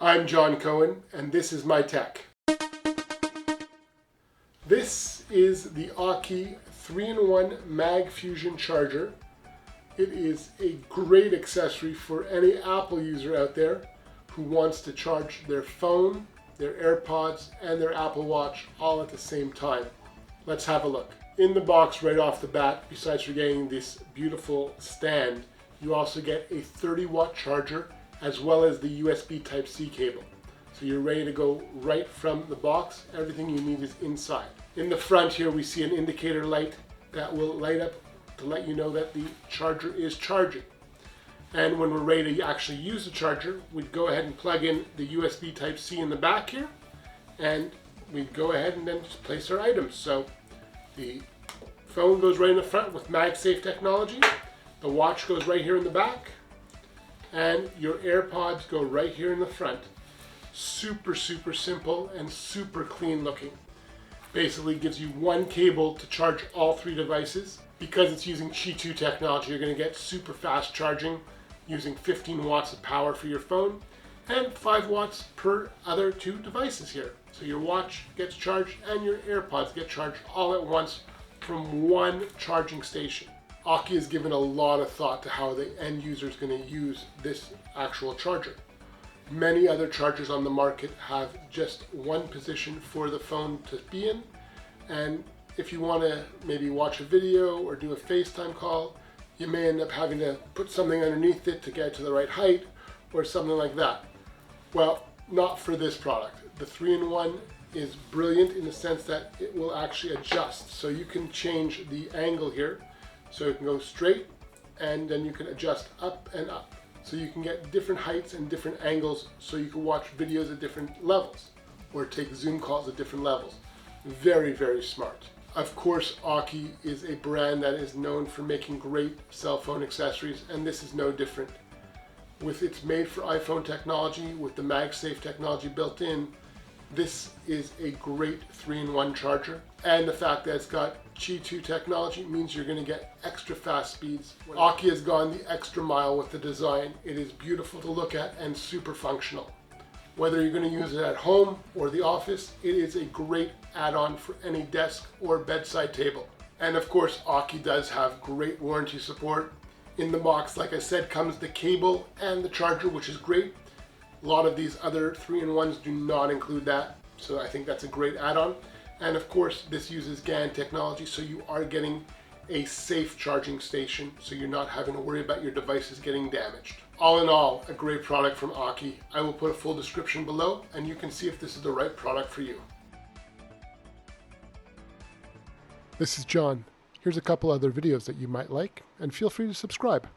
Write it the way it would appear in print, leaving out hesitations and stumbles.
I'm John Cohen, and this is my tech. This is the AUKEY 3-in-1 MagFusion charger. It is a great accessory for any Apple user out there who wants to charge their phone, their AirPods, and their Apple Watch all at the same time. Let's have a look. In the box right off the bat, besides for getting this beautiful stand, you also get a 30-watt charger as well as the USB Type-C cable. So you're ready to go right from the box. Everything you need is inside. In the front here we see an indicator light that will light up to let you know that the charger is charging. And when we're ready to actually use the charger, we'd go ahead and plug in the USB Type-C in the back here, and we'd go ahead and then just place our items. So the phone goes right in the front with MagSafe technology, the watch goes right here in the back, and your AirPods go right here in the front. Super simple and super clean looking. Basically gives you one cable to charge all three devices. Because it's using Qi2 technology, you're going to get super fast charging using 15 watts of power for your phone and 5 watts per other two devices here. So your watch gets charged and your AirPods get charged all at once from one charging station. AUKEY has given a lot of thought to how the end user is going to use this actual charger. Many other chargers on the market have just one position for the phone to be in, and if you want to maybe watch a video or do a FaceTime call, you may end up having to put something underneath it to get it to the right height or something like that. Well, not for this product. The 3-in-1 is brilliant in the sense that it will actually adjust. So you can change the angle here. So it can go straight, and then you can adjust up and up. So you can get different heights and different angles, so you can watch videos at different levels or take Zoom calls at different levels. Very smart. Of course, AUKEY is a brand that is known for making great cell phone accessories, and this is no different. With its made for iPhone technology, with the MagSafe technology built in, this is a great 3-in-1 charger. And the fact that it's got Qi2 technology means you're going to get extra fast speeds. AUKEY has gone the extra mile with the design. It is beautiful to look at and super functional. Whether you're going to use it at home or the office, it is a great add-on for any desk or bedside table. And of course, AUKEY does have great warranty support. In the box, like I said, comes the cable and the charger, which is great. A lot of these other 3-in-1s do not include that, so I think that's a great add-on. And of course, this uses GaN technology, so you are getting a safe charging station, so you're not having to worry about your devices getting damaged. All in all, a great product from AUKEY. I will put a full description below, and you can see if this is the right product for you. This is John. Here's a couple other videos that you might like, and feel free to subscribe.